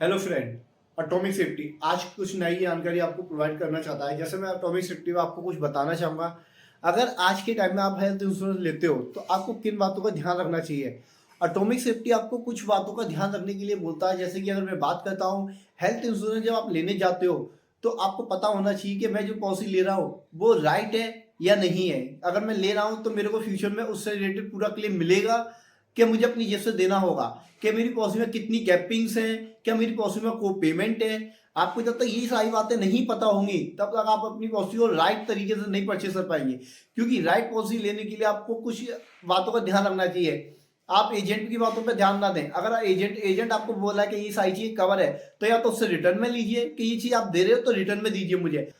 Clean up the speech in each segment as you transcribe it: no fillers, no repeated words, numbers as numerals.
Hello friend, atomic safety आज कुछ नई जानकारी आपको प्रोवाइड करना चाहता है। जैसे मैं एटॉमिक सेफ्टी में आपको कुछ बताना चाहूँगा। अगर आज के टाइम में आप हेल्थ इंश्योरेंस लेते हो तो आपको किन बातों का ध्यान रखना चाहिए। एटॉमिक सेफ्टी आपको कुछ बातों का ध्यान रखने के लिए बोलता है। जैसे कि अगर मैं बात करता हूँ, हेल्थ इंश्योरेंस जब आप लेने जाते हो तो आपको पता होना चाहिए कि मैं जो पॉलिसी ले रहा हूँ वो राइट है या नहीं है। अगर मैं ले रहा हूँ तो मेरे को फ्यूचर में उससे रिलेटेड पूरा क्लेम मिलेगा कि मुझे अपनी जेब से देना होगा, कि मेरी पॉलिसी में कितनी गैपिंग्स हैं, क्या मेरी पॉलिसी में को पेमेंट है। आपको जब तक ये सारी बातें नहीं पता होंगी तब तक आप अपनी पॉलिसी को राइट तरीके से नहीं परचेज कर पाएंगे। क्योंकि राइट पॉलिसी लेने के लिए आपको कुछ बातों का ध्यान रखना चाहिए। आप एजेंट की बातों पर ध्यान ना दें। अगर एजेंट आपको बोला है कि ये सारी चीज कवर है तो या तो उससे रिटर्न में लीजिए कि ये चीज आप दे रहे हो तो रिटर्न में दीजिए मुझे।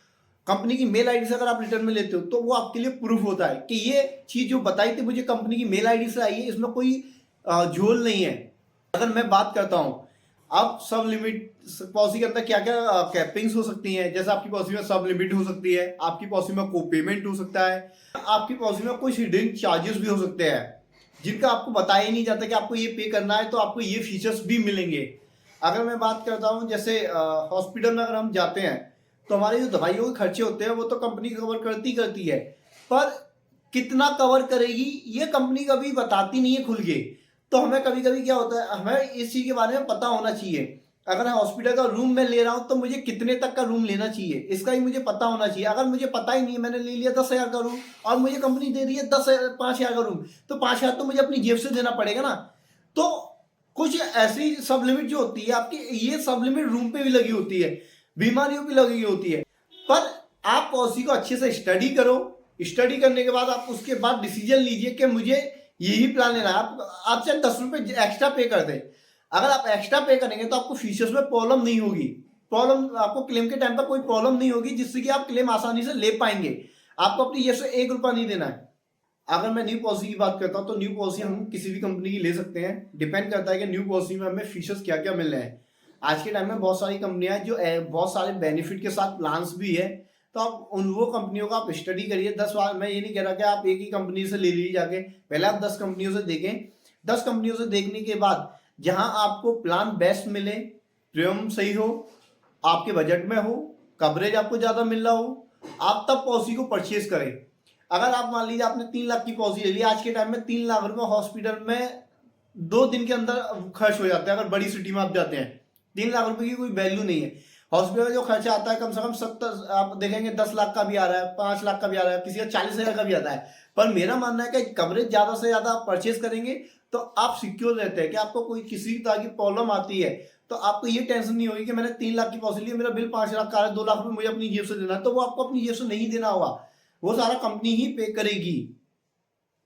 कंपनी की मेल आईडी से अगर आप रिटर्न में लेते हो तो वो आपके लिए प्रूफ होता है कि ये चीज जो बताई थी मुझे कंपनी की मेल आईडी से आई है, इसमें कोई झोल नहीं है। अगर मैं बात करता हूं अब सब लिमिट पॉलिसी के अंदर क्या क्या कैपिंग्स हो सकती हैं। जैसे आपकी पॉलिसी में सब लिमिट हो सकती है, आपकी पॉलिसी में को पेमेंट हो सकता है, आपकी पॉलिसी में कुछ हिडन चार्जेस भी हो सकते हैं जिनका आपको बताया ही नहीं जाता कि आपको ये पे करना है तो आपको ये फीचर्स भी मिलेंगे। अगर मैं बात करता हूँ जैसे हॉस्पिटल में अगर हम जाते हैं तो हमारे जो दवाइयों के खर्चे होते हैं वो तो कंपनी कवर करती है, पर कितना कवर करेगी ये कंपनी कभी बताती नहीं है खुल के। तो हमें कभी कभी क्या होता है, हमें इस चीज के बारे में पता होना चाहिए। अगर मैं हॉस्पिटल का रूम में ले रहा हूं तो मुझे कितने तक का रूम लेना चाहिए इसका ही मुझे पता होना चाहिए। अगर मुझे पता ही नहीं, मैंने ले लिया 10,000 का रूम और मुझे कंपनी दे रही है 5,000 का रूम, तो 5,000 तो मुझे अपनी जेब से देना पड़ेगा ना। तो कुछ ऐसी सब लिमिट जो होती है आपकी, ये सब लिमिट रूम पे भी लगी होती है, बीमारियों पे लगी होती है। पर आप पॉलिसी को अच्छे से स्टडी करो। स्टडी करने के बाद आप उसके बाद डिसीजन लीजिए कि मुझे यही प्लान लेना है। आप चाहे 10 रुपए एक्स्ट्रा पे कर दें। अगर आप एक्स्ट्रा पे करेंगे तो आपको फीचर्स में प्रॉब्लम नहीं होगी। प्रॉब्लम आपको क्लेम के टाइम पर कोई प्रॉब्लम नहीं होगी जिससे कि आप क्लेम आसानी से ले पाएंगे। आपको अपनी जेब से 1 रुपया नहीं देना है। अगर मैं न्यू पॉलिसी की बात करता हूं तो न्यू पॉलिसी हम किसी भी कंपनी की ले सकते हैं। डिपेंड करता है कि न्यू पॉलिसी में हमें फीचर्स क्या क्या मिल रहे हैं। आज के टाइम में बहुत सारी कंपनियां हैं जो बहुत सारे बेनिफिट के साथ प्लान्स भी है। तो आप उन वो कंपनियों का आप स्टडी करिए। 10 बार मैं ये नहीं कह रहा कि आप एक ही कंपनी से ले लीजिए जाके, पहले आप 10 कंपनियों से देखें। 10 कंपनियों से देखने के बाद जहां आपको प्लान बेस्ट मिले, प्रीमियम सही हो, आपके बजट में हो, कवरेज आपको ज्यादा मिल रहा हो, आप तब पॉलिसी को परचेज करें। अगर आप मान लीजिए आपने 3 लाख की पॉलिसी ले ली, आज के टाइम में 3 लाख रुपए हॉस्पिटल में 2 दिन के अंदर खर्च हो जाते हैं। अगर बड़ी सिटी में आप जाते हैं 3 लाख रुपए की कोई वैल्यू नहीं है। हॉस्पिटल में जो खर्चा आता है कम से कम 70, आप देखेंगे 10 लाख का भी आ रहा है, 5 लाख का भी आ रहा है, किसी का 40,000 का भी आता है। पर मेरा मानना है कि कवरेज ज्यादा से ज्यादा आप परचेज करेंगे तो आप सिक्योर रहते हैं कि आपको कोई किसी तरह की प्रॉब्लम आती है तो आपको ये टेंशन नहीं होगी कि मैंने 3 लाख की पॉलिसी ली, मेरा बिल 5 लाख का आ रहा है, 2 लाख रुपए मुझे अपनी जेब से देना है। तो वो आपको अपनी जेब से नहीं देना होगा, वो सारा कंपनी ही पे करेगी।